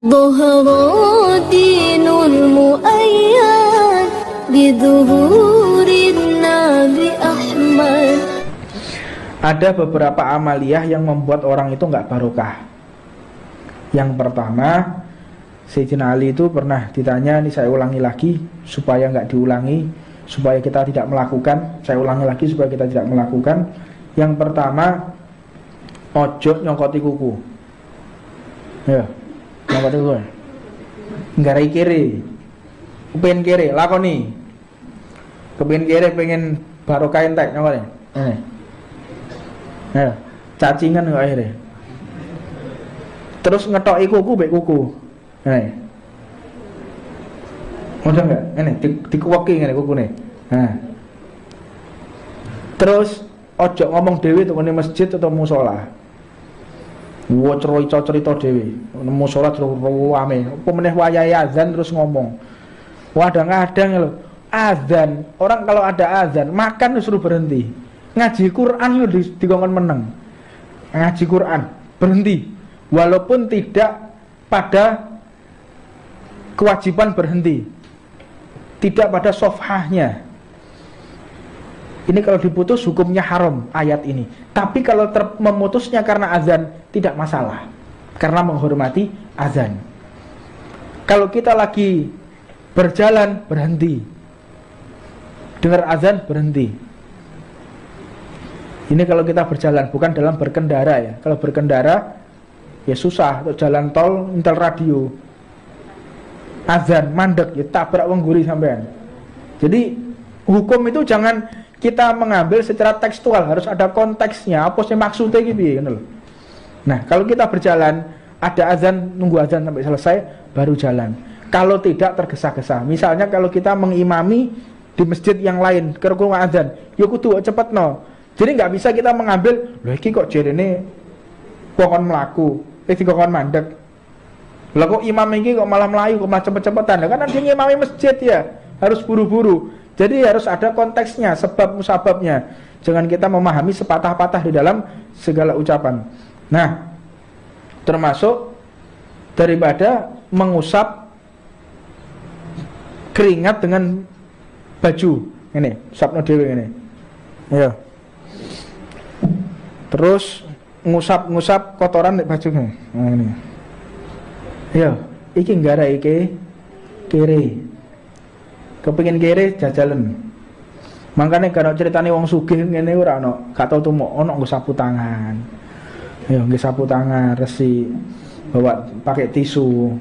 ظهر دين المؤيد بظهور النبي أحمد. Ada beberapa amaliyah yang membuat orang itu nggak barokah. Yang pertama, Sayyidina Ali itu pernah ditanya, ini saya ulangi lagi supaya nggak diulangi, supaya kita tidak melakukan. Saya ulangi lagi supaya kita tidak melakukan. Yang pertama, ojo nyongkoti kuku. Ya, nyongkoti kuku. Nggarai kiri, kepengen kiri, lakoni. Kepengen kiri, pengen barokah entek nyongkoti. Ini. Ya, cacingan kok akhirnya. Terus ngetoki kuku mbek kuku. Nah. Udah enggak? Ini dikuweki ngene kukune. Nah. Terus ojo ngomong dhewe tuh di masjid atau musola. Wo cerita dhewe. Musola terus rame. Apa meneh wayahe azan terus ngomong. Kadang-kadang lho, azan, orang kalau ada azan, makan disuruh berhenti. Ngaji Quran lho dikongkon meneng. Ngaji Quran berhenti. Walaupun tidak pada kewajiban berhenti, tidak pada sofhahnya. Ini kalau diputus hukumnya haram ayat ini. Tapi kalau memutusnya karena azan tidak masalah, karena menghormati azan. Kalau kita lagi berjalan berhenti, dengar azan berhenti. Ini kalau kita berjalan, bukan dalam berkendara ya. Kalau berkendara ya susah, untuk jalan tol, intel radio, azan, mandek, ya tabrak wong guri sampean. Jadi hukum itu jangan kita mengambil secara tekstual, harus ada konteksnya, apa sih maksudnya gitu. Nah, kalau kita berjalan, ada azan, nunggu azan sampai selesai, baru jalan. Kalau tidak tergesa-gesa, misalnya kalau kita mengimami di masjid yang lain, kerungu azan, ya kudu cepet no. Jadi nggak bisa kita mengambil, loh iki kok jerene kokon melaku, kokon mandek. Lah kok imam ini kok malah melayu, kok malah cepet-cepetan? Kan dia ngimami masjid ya, harus buru-buru. Jadi harus ada konteksnya, sebab musababnya. Jangan kita memahami sepatah-patah di dalam segala ucapan. Nah, termasuk daripada mengusap keringat dengan baju. Ini, usapno dhewe ngene. Ya. Terus ngusap kotoran di bajunya. Nah ini. Ya, iki nggara iki kiri. Kepengin kiri jajalan. Makanya kalau ceritane wong sugih ngene ora ono, gak tau tumuk ono nggo sapu tangan. Ya, nggo sapu tangan, resi, bawa pakai tisu.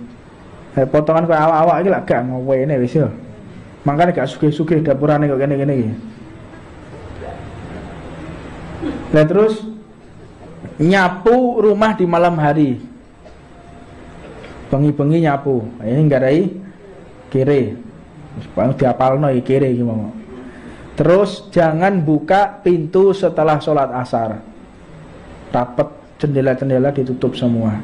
Potongan koyo awak-awak iki lak gak ngowene wis ya. Makanya gak sugih-sugih dapurane kok kene-kene iki. Lah terus nyapu rumah di malam hari, bengi-bengi nyapu, ini nggarai kiri, diapalno kiri gimana. Terus jangan buka pintu setelah sholat asar, rapet, jendela-jendela ditutup semua.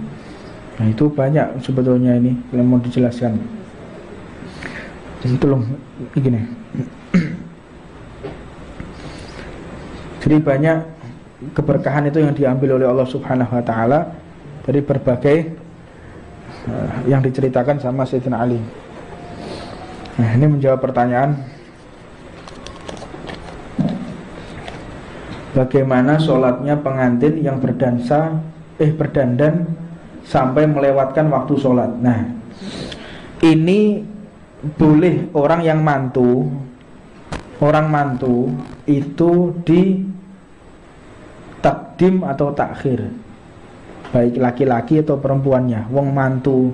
Nah itu banyak sebetulnya ini yang mau dijelaskan. Jadi tolong begini. Jadi banyak keberkahan itu yang diambil oleh Allah Subhanahu wa taala dari berbagai yang diceritakan sama Sayyidina Ali. Nah, ini menjawab pertanyaan bagaimana sholatnya pengantin yang berdandan sampai melewatkan waktu sholat. Nah, ini boleh orang mantu itu di takdim atau takhir, baik laki-laki atau perempuannya. Wong mantu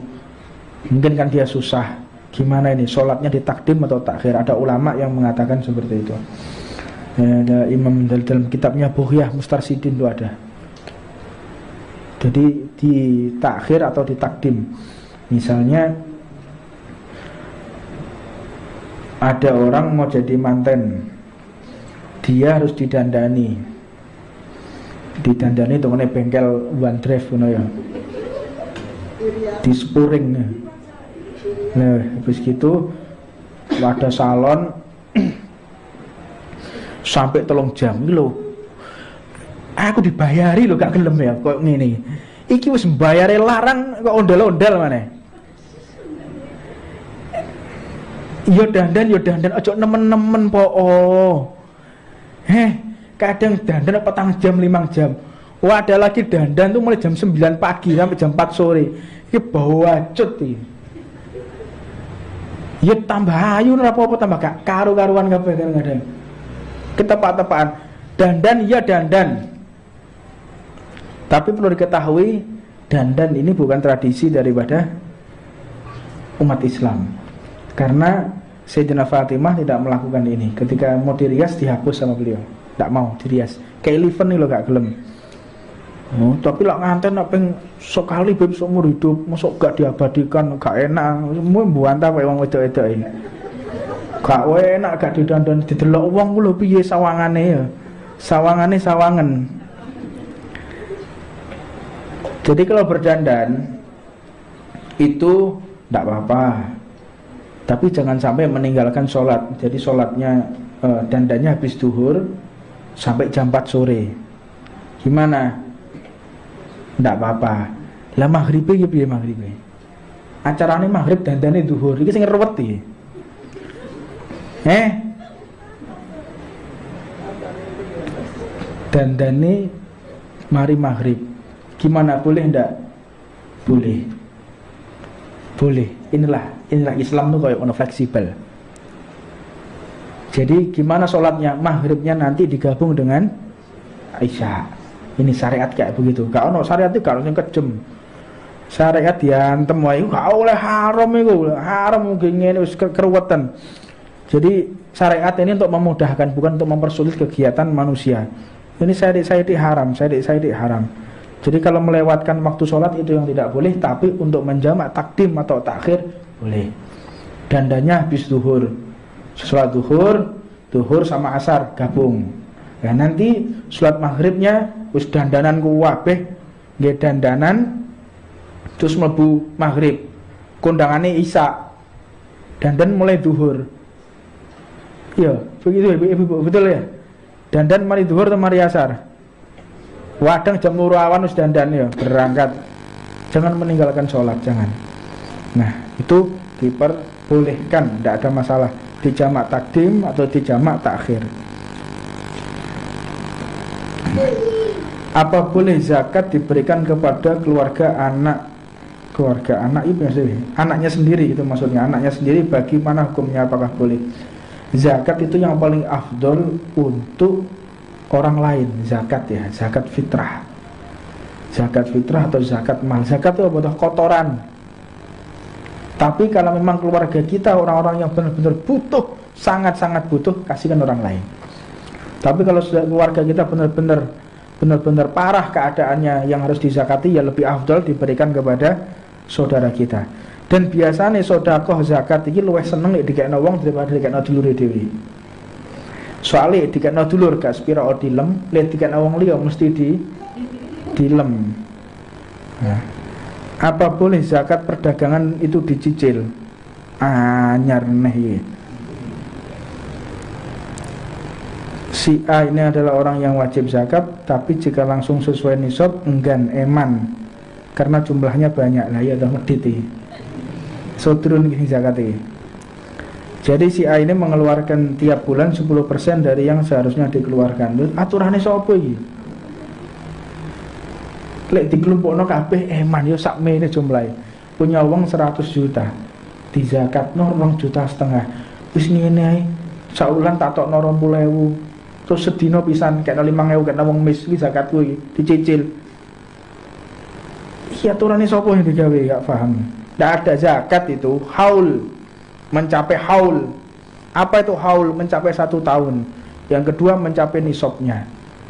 mungkin kan dia susah, gimana ini sholatnya di takdim atau takhir? Ada ulama yang mengatakan seperti itu. Ada imam dalam kitabnya Bughyah Mustarsidin itu ada. Jadi di takhir atau di takdim, misalnya ada orang mau jadi manten, dia harus didandani itu ngene bengkel One Drive ngono ya. Di spuring. Nah, habis gitu ada salon sampai 3 jam iki lho. Aku dibayari lho gak gelem ya kok ngene. Iki wis mbayare larang kok ondel-ondel maneh. Yo dandan ojo nemen-nemen po. Kadang dandan 4 jam 5 jam. Wah, ada lagi dandan tuh mulai jam 9 pagi sampai jam 4 sore. Iki bawa cut iki. Ya tambah ayu ora apa-apa tambah gak karu-karuan kabeh kadang-kadang. Ketepak-tepakan. Dandan ya dandan. Tapi perlu diketahui dandan ini bukan tradisi daripada umat Islam. Karena Sayyidina Fatimah tidak melakukan ini. Ketika mau dirias dihapus sama beliau. Tidak mau dirias. Kayak Eleven nih lo gak gelem. Oh, tapi lah nganten apa yang sekali beb seumur hidup, masuk gak diabadikan, gak enak. Semua buantah kayak wong wedok-wedok ini. Gak enak gak didandan didelok wong lho piye sawangane ya. Sawangane sawangan. Jadi kalau berdandan itu tidak apa-apa, tapi jangan sampai meninggalkan sholat. Jadi sholatnya dandannya habis duhur sampai jam 4 sore. Gimana? Tidak apa-apa. Lah maghribe ya piye maghribe? Acarane maghrib dandane duhur. Iki sing ruwet iki. Dandane mari maghrib. Gimana, boleh enggak? Boleh. Boleh. Inilah Islam tuh kayak ono fleksibel. Jadi gimana sholatnya? Maghribnya nanti digabung dengan Isya. Ini syariat kayak begitu. Gak ono syariat itu gak yang kejem. Syariat diantem wae gak oleh haram itu. Haram mungkin ngene wis keruwetan. Jadi syariat ini untuk memudahkan, bukan untuk mempersulit kegiatan manusia. Ini syariat haram, syariat haram. Jadi kalau melewatkan waktu sholat itu yang tidak boleh, tapi untuk menjamak takdim atau takhir boleh. Dandanya habis duhur, sholat duhur sama asar gabung. Nah nanti sholat maghribnya wis dandanan ku wabeh, nggih dandanan terus mlebu maghrib. Kondangane isya. Dandan mulai duhur. Iya, begitu Ibu, betul ya? Dandan mari duhur atau mari asar? Wadang jam 2 awan wis dandan ya, berangkat. Jangan meninggalkan sholat, jangan. Nah, itu diperbolehkan, tidak ada masalah. Di jamak takdim atau di jamak takhir. Apa boleh zakat diberikan kepada keluarga anak? Keluarga anak itu maksudnya anaknya sendiri, itu maksudnya anaknya sendiri. Bagaimana hukumnya, apakah boleh? Zakat itu yang paling afdol untuk orang lain. Zakat ya, zakat fitrah. Zakat fitrah atau zakat mal. Zakat itu apa? Kotoran. Tapi kalau memang keluarga kita orang-orang yang benar-benar butuh, sangat-sangat butuh, kasihkan orang lain. Tapi kalau sudah keluarga kita benar-benar parah keadaannya yang harus dizakati, ya lebih afdol diberikan kepada saudara kita. Dan biasanya sedekah zakat iki luwih seneng nek dikekno wong daripada dikekno dulure dhewe. Soale dikekno dulur gak sepira dilem, lek dikekno wong liya mesti dilem. Nah, apa boleh zakat perdagangan itu dicicil? Anyar neh iki. Si A ini adalah orang yang wajib zakat, tapi jika langsung sesuai nisab enggan, eman, karena jumlahnya banyak. Lah ya udah medit. So turun gini zakat ini. Jadi si A ini mengeluarkan tiap bulan 10% dari yang seharusnya dikeluarkan. Aturannya sapa iki? Lek dikelompokno kabeh eman yo sakmene jumlahe. Punya uang 100 juta. Di zakatno 2,5 juta. Wis ngene ae. Saulan tak tokno 20.000. Terus sedina pisan kena 5.000 kena wong mis iki zakatku iki dicicil. Iki aturane sapa yang digawe gak paham. Tidak ada zakat itu haul, mencapai haul. Apa itu haul? Mencapai 1 tahun. Yang kedua mencapai nisabnya.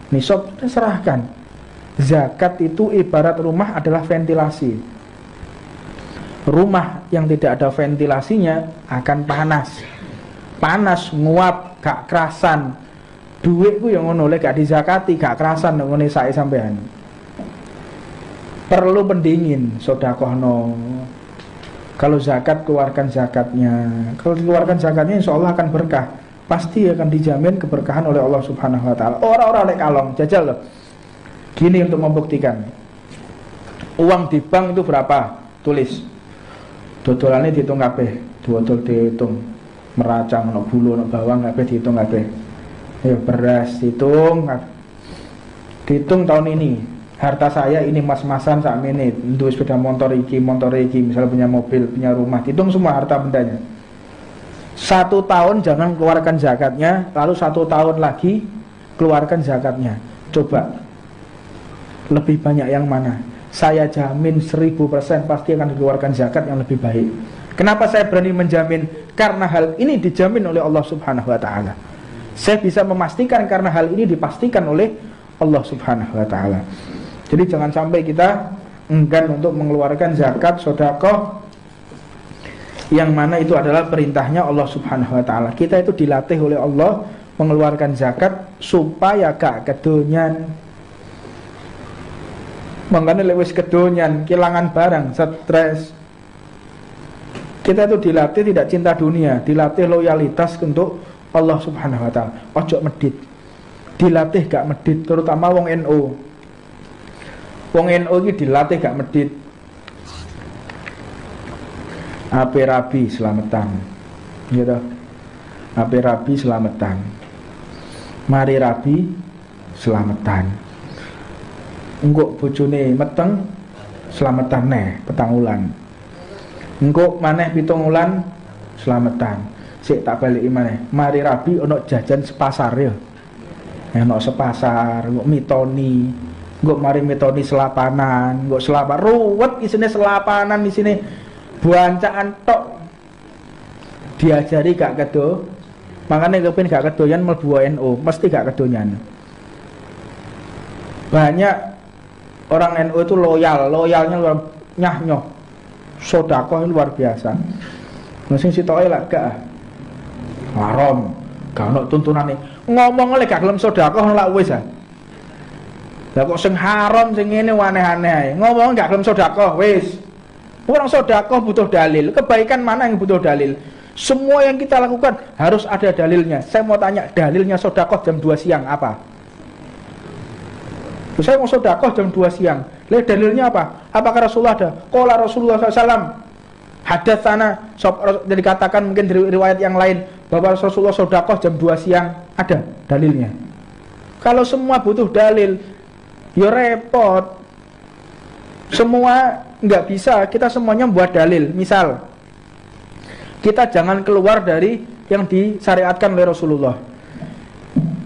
Nisab serahkan. Zakat itu ibarat rumah adalah ventilasi. Rumah yang tidak ada ventilasinya akan panas. Panas, nguap, gak kerasan. Duitku yang ngono lek gak dizakati, gak kerasan ngene sae sampean. Perlu pendingin, sedekahno. Kalau zakat keluarkan zakatnya. Kalau dikeluarkan zakatnya insya Allah akan berkah. Pasti akan dijamin keberkahan oleh Allah Subhanahu Wa Taala. Orang-orang lek kalong jajal loh. Gini untuk membuktikan. Uang di bank itu berapa? Tulis. Dodolannya dihitung kabeh. Dodol dihitung. meracang, ono gula, ono bawang, kabeh dihitung kabeh. Ya beras dihitung tahun ini. Harta saya ini mas-masan sakmene, duwe sepeda motor iki, misalnya punya mobil, punya rumah, dihitung semua harta bendanya. 1 tahun jangan keluarkan zakatnya, lalu 1 tahun lagi keluarkan zakatnya. Coba lebih banyak yang mana? Saya jamin 1000% pasti akan dikeluarkan zakat yang lebih baik. Kenapa saya berani menjamin? Karena hal ini dijamin oleh Allah Subhanahu wa taala. Saya bisa memastikan karena hal ini dipastikan oleh Allah Subhanahu wa taala. Jadi jangan sampai kita enggan untuk mengeluarkan zakat, sedekah yang mana itu adalah perintahnya Allah Subhanahu wa taala. Kita itu dilatih oleh Allah mengeluarkan zakat supaya gak kedonyan. Makanya lewis kedonyan, kehilangan barang, stres. Kita itu dilatih tidak cinta dunia, dilatih loyalitas untuk Allah Subhanahu wa taala. Ojo medit. Dilatih gak medit, terutama wong NU. Wong NU iki dilatih gak medit. Ape rabi selamatan. Gitu. Ape rabi selamatan. Mari rabi selamatan. Engko bojone meteng selamatan neh petang wulan. Engko maneh 7 wulan selamatan. Sik tak baliki maneh. Mari rabi ono jajan sepasar ya. Ono sepasar, engko mitoni. Engko mari mitoni selapanan, engko selapan ruwet isine selapanan isine buancaan tok. Diajari gak kedo. Makane kepen gak kedoyan mlebu NU, mesti gak kedonyan. Banyak orang NU itu loyalnya luar nyah-nyoh. Sedekah luar biasa. Nah sing sitoke lak gak haram, gak ono tuntunane. Ngomong oleh gak gelem sedekah lak wis ah. Lah kok sing haram sing ngene aneh-aneh ae. Ngomong gak gelem sedekah wis. Orang sedekah butuh dalil. Kebaikan mana yang butuh dalil? Semua yang kita lakukan harus ada dalilnya. Saya mau tanya, dalilnya sedekah jam 2 siang apa? Saya mau sedekah jam 2 siang. Lihat dalilnya apa? Apakah Rasulullah ada? Qala Rasulullah SAW. Hadatsana, jadi katakan mungkin dari riwayat yang lain bahwa Rasulullah sedekah jam 2 siang, ada dalilnya. Kalau semua butuh dalil, ya repot. Semua nggak bisa, kita semuanya buat dalil. Misal, kita jangan keluar dari yang disyariatkan oleh Rasulullah.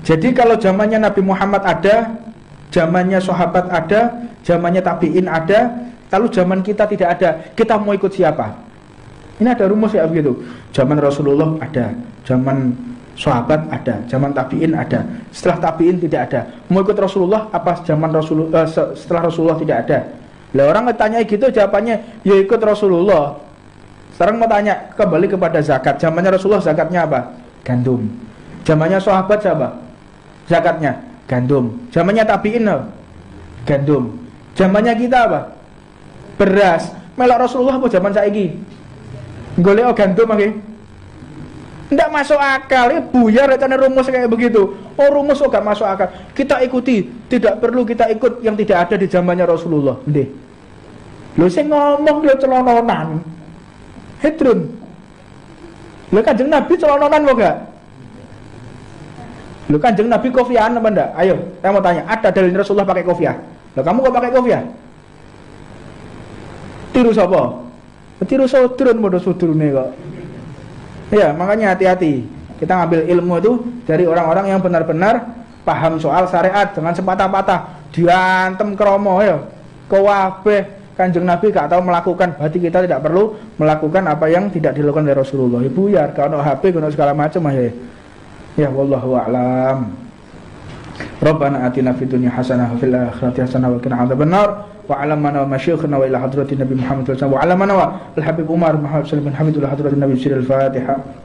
Jadi kalau zamannya Nabi Muhammad ada, zamannya sahabat ada, zamannya tabi'in ada, lalu zaman kita tidak ada, kita mau ikut siapa? Ini ada rumus ya begitu. Zaman Rasulullah ada, zaman sahabat ada, zaman tabi'in ada, setelah tabi'in tidak ada. Mau ikut Rasulullah apa zaman Rasulullah setelah Rasulullah tidak ada? Lah orang tanya gitu jawabannya ya ikut Rasulullah. Sekarang mau tanya kembali kepada zakat. Zamannya Rasulullah zakatnya apa? Gandum. Zamannya sahabat siapa? Zakatnya gandum. Zamannya tabi'in apa? Gandum. Zamannya kita apa? Beras. Melok Rasulullah apa zaman saiki? Golek gandum lagi. Ndak masuk akal, ya buyar rencana rumus kayak begitu. Oh rumus gak masuk akal. Kita ikuti, tidak perlu kita ikut yang tidak ada di zamannya Rasulullah. Ndih. Lho sing ngomong lho celononan. Hedrun. Lho Kanjeng Nabi celononan kok gak? Lho Kanjeng Nabi kofiahan apa ndak? Ayo, saya mau tanya, ada dalil Rasulullah pakai kofiah? Lho kamu kok pakai kofiah? Tiru sapa? Tiru sudrun modho sudrune kok. Ya, makanya hati-hati. Kita ngambil ilmu itu dari orang-orang yang benar-benar paham soal syariat, jangan sepatah-patah diantem kromo ya. Kabeh Kanjeng Nabi gak tahu melakukan, berarti kita tidak perlu melakukan apa yang tidak dilakukan oleh Rasulullah. Ibu ya, kalau HP, kalau segala macam ya. Ya wallahu a'lam. Rabbana atina fid dunya hasanah wa fil akhirati hasanah wa qina adzabannar. Wa 'alamana wa masyayikhna wa ila hadratin Nabi Muhammad sallallahu alaihi wasallam wa 'alamana wa al-habib Umar Muhammad sallallahu alaihi wasallam hadratin Nabi sallallahu alaihi wasallam. Al-Fatihah.